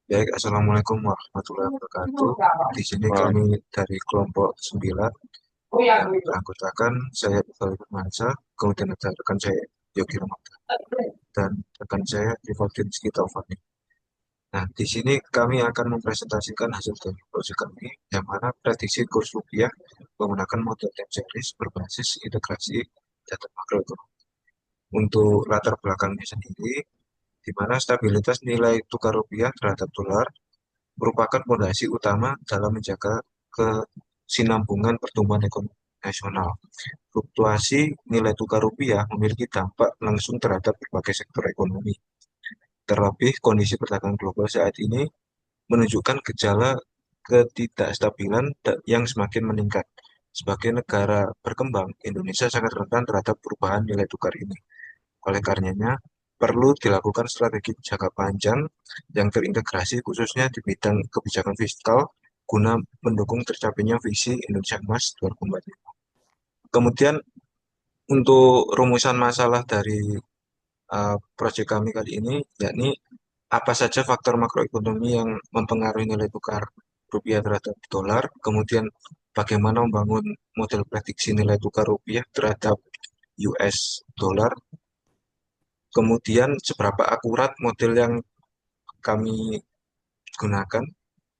Baik, Assalamualaikum warahmatullahi wabarakatuh. Di sini Wah, kami dari kelompok 9 yang beranggotakan saya Iqbal Firmansyah, kemudian ada rekan saya Yogi Ramadan, dan rekan saya Rivaldi Rizky Taufani. Nah, di sini kami akan mempresentasikan hasil dari proyek kami, yang mana prediksi kurs rupiah menggunakan model time series berbasis integrasi data makroekonomi. Untuk latar belakangnya sendiri, di mana stabilitas nilai tukar rupiah terhadap dolar merupakan fondasi utama dalam menjaga kesinambungan pertumbuhan ekonomi nasional. Fluktuasi nilai tukar rupiah memiliki dampak langsung terhadap berbagai sektor ekonomi. Terlebih, kondisi perdagangan global saat ini menunjukkan gejala ketidakstabilan yang semakin meningkat. Sebagai negara berkembang, Indonesia sangat rentan terhadap perubahan nilai tukar ini. Oleh karenanya, perlu dilakukan strategi jangka panjang yang terintegrasi khususnya di bidang kebijakan fiskal guna mendukung tercapainya visi Indonesia Emas 2045. Kemudian untuk rumusan masalah dari proyek kami kali ini, yakni apa saja faktor makroekonomi yang mempengaruhi nilai tukar rupiah terhadap dolar, kemudian bagaimana membangun model prediksi nilai tukar rupiah terhadap US dollar, kemudian seberapa akurat model yang kami gunakan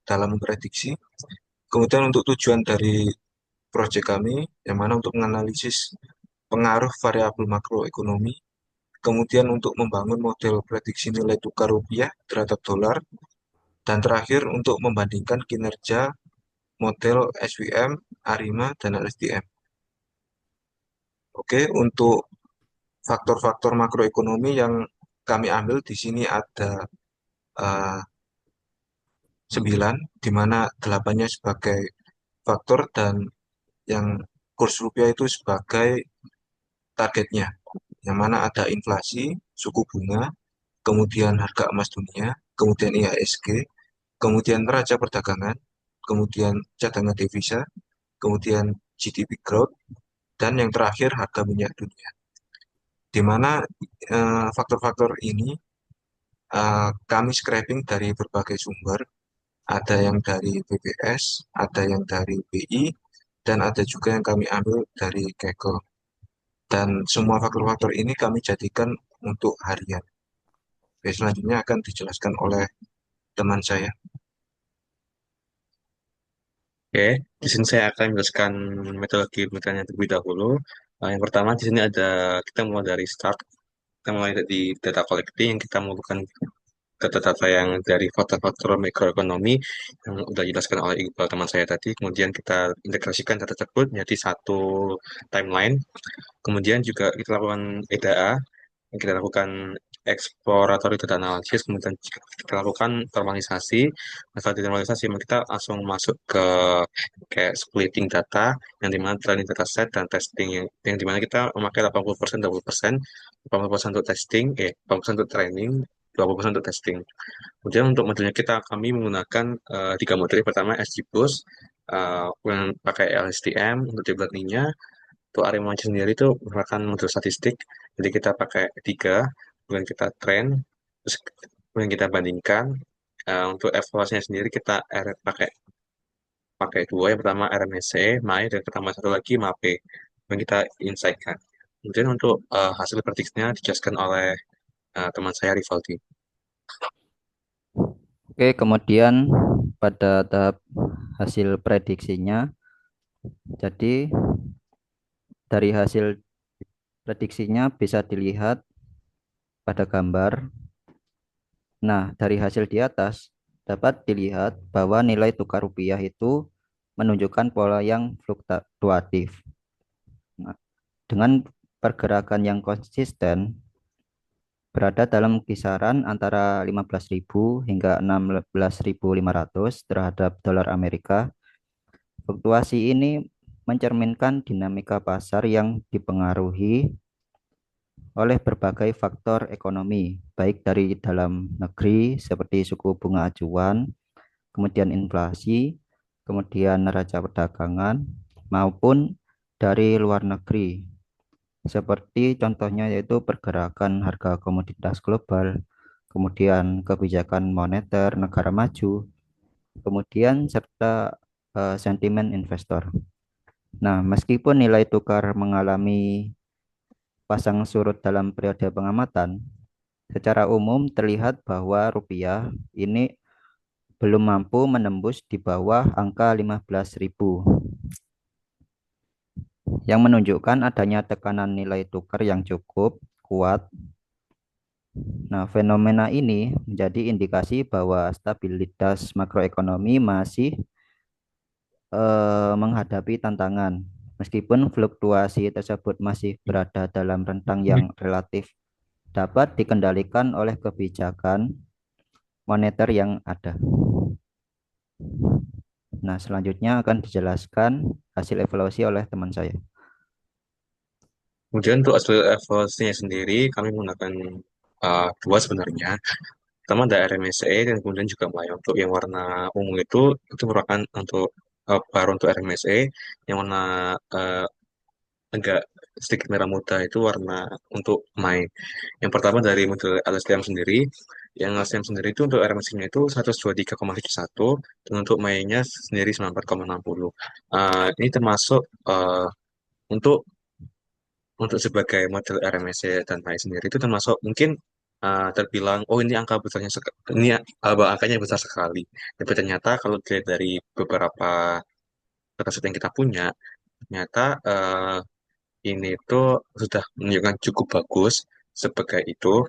dalam memprediksi. Kemudian untuk tujuan dari proyek kami, yang mana untuk menganalisis pengaruh variabel makroekonomi, kemudian untuk membangun model prediksi nilai tukar rupiah terhadap dolar, dan terakhir untuk membandingkan kinerja model SWM, ARIMA, dan LSDM. Oke, untuk faktor-faktor makroekonomi yang kami ambil di sini ada eh, 9, di mana 8-nya sebagai faktor dan yang kurs rupiah itu sebagai targetnya, yang mana ada inflasi, suku bunga, kemudian harga emas dunia, kemudian IHSG, kemudian neraca perdagangan, kemudian cadangan devisa, kemudian GDP growth, dan yang terakhir harga minyak dunia. Di mana faktor-faktor ini kami scraping dari berbagai sumber, ada yang dari BPS, ada yang dari BI, dan ada juga yang kami ambil dari Kaggle. Dan semua faktor-faktor ini kami jadikan untuk harian. Oke, selanjutnya akan dijelaskan oleh teman saya. oke. Di sini saya akan menjelaskan metodologi pemilihannya terlebih dahulu. Yang pertama di sini ada kita mulai dari start. Kita mulai dari data collecting yang kita mengumpulkan data-data yang dari faktor-faktor makroekonomi yang sudah dijelaskan oleh Iqbal teman saya tadi. Kemudian kita integrasikan data tersebut menjadi satu timeline. Kemudian juga kita lakukan EDA, yang kita lakukan exploratory data analysis, kemudian kita lakukan normalisasi. Nah, setelah normalisasi, kita langsung masuk ke kayak splitting data, yang dimana training data set dan testing, yang dimana kita memakai 80%, 20%, 80% untuk testing, 80% untuk training, 20% untuk testing. Kemudian untuk modelnya kami menggunakan tiga model. Pertama XGBoost, yang pakai LSTM untuk deep learning-nya. Untuk Arema sendiri itu merupakan model statistik, jadi kita pakai tiga, kemudian kita train, terus kemudian kita bandingkan. Untuk evaluasinya sendiri kita pakai pakai dua, yang pertama RMSE, MAE, dan pertama satu lagi MAPE, yang kita insight-kan. Kemudian untuk hasil prediksinya dijelaskan oleh teman saya Rivaldi. Oke, kemudian pada tahap hasil prediksinya, jadi dari hasil prediksinya bisa dilihat pada gambar. Nah, dari hasil di atas dapat dilihat bahwa nilai tukar rupiah itu menunjukkan pola yang fluktuatif. Nah, dengan pergerakan yang konsisten berada dalam kisaran antara 15.000 hingga 16.500 terhadap dolar Amerika. Fluktuasi ini mencerminkan dinamika pasar yang dipengaruhi oleh berbagai faktor ekonomi, baik dari dalam negeri seperti suku bunga acuan, kemudian inflasi, kemudian neraca perdagangan, maupun dari luar negeri, seperti contohnya yaitu pergerakan harga komoditas global, kemudian kebijakan moneter negara maju, kemudian serta sentimen investor. Nah, meskipun nilai tukar mengalami pasang surut dalam periode pengamatan, secara umum terlihat bahwa rupiah ini belum mampu menembus di bawah angka 15.000, yang menunjukkan adanya tekanan nilai tukar yang cukup kuat. Nah, fenomena ini menjadi indikasi bahwa stabilitas makroekonomi masih menghadapi tantangan. Meskipun fluktuasi tersebut masih berada dalam rentang yang relatif dapat dikendalikan oleh kebijakan moneter yang ada. Nah, selanjutnya akan dijelaskan hasil evaluasi oleh teman saya. Kemudian untuk hasil evaluasinya sendiri, kami menggunakan dua sebenarnya. Pertama ada RMSE dan kemudian juga MAI. Untuk yang warna ungu itu merupakan untuk baru untuk RMSE, yang warna agak sedikit merah muda itu warna untuk MAI. Yang pertama dari model LSTM sendiri, yang LSTM sendiri itu untuk RMSE-nya itu 123,71 dan untuk MAI-nya sendiri 94,60. Ini termasuk untuk sebagai model RMSE dan MAI sendiri itu termasuk mungkin terbilang oh ini angka besarnya ini angkanya besar sekali. Tapi ternyata kalau dilihat dari beberapa dataset yang kita punya, ternyata ini tuh sudah menunjukkan cukup bagus sebagai itu.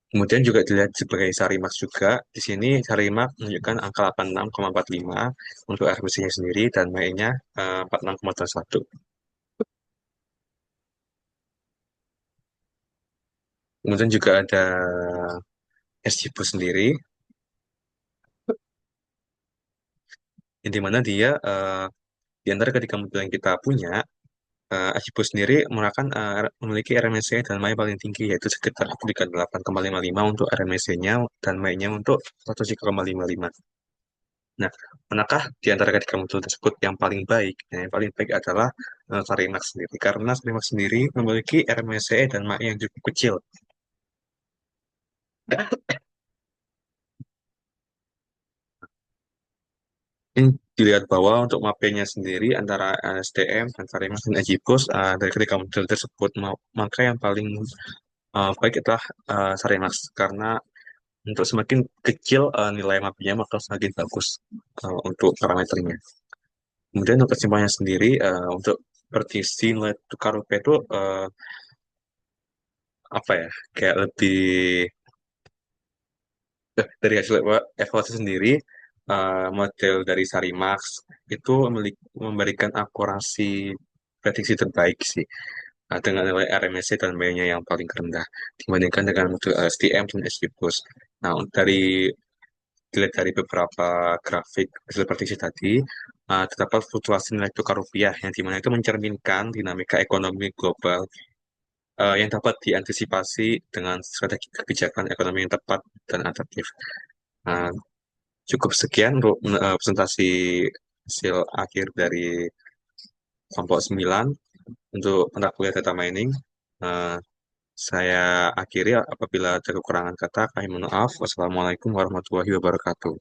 Kemudian juga dilihat sebagai Sarimax juga. Di sini Sarimax menunjukkan angka 86,45 untuk RBC-nya sendiri dan MAI-nya 46,21. Kemudian juga ada SJIBO sendiri, yang dimana dia di antara ketiga model yang kita punya, SJIBO sendiri memiliki RMSE dan MAI paling tinggi, yaitu sekitar 38,55 untuk RMSE-nya dan MAI-nya untuk 103,55. Nah, manakah di antara ketiga modul tersebut yang paling baik? Nah, yang paling baik adalah Sarimax sendiri, karena Sarimax sendiri memiliki RMSE dan MAI yang cukup kecil. Ini dilihat bahwa untuk mapenya sendiri antara STM dan Sarimax dan Ajibus dari ketiga modul tersebut, maka yang paling baik adalah Sarimax, karena untuk semakin kecil nilai mapenya maka semakin bagus untuk parameternya. Kemudian untuk kesimpulannya sendiri, untuk prediksi nilai tukar rupiah itu apa ya, kayak lebih dari hasil evaluasi sendiri, model dari Sarimax itu memberikan akurasi prediksi terbaik sih, dengan nilai RMSE dan MAI-nya yang paling rendah dibandingkan dengan model STM dan SG Plus. Nah, dilihat dari beberapa grafik hasil prediksi tadi, terdapat fluktuasi nilai tukar rupiah yang dimana itu mencerminkan dinamika ekonomi global yang dapat diantisipasi dengan strategi kebijakan ekonomi yang tepat dan adaptif. Nah, cukup sekian untuk presentasi hasil akhir dari kelompok 9 untuk mata kuliah data mining. Eh, saya akhiri, apabila ada kekurangan kata, kami mohon maaf. Wassalamualaikum warahmatullahi wabarakatuh.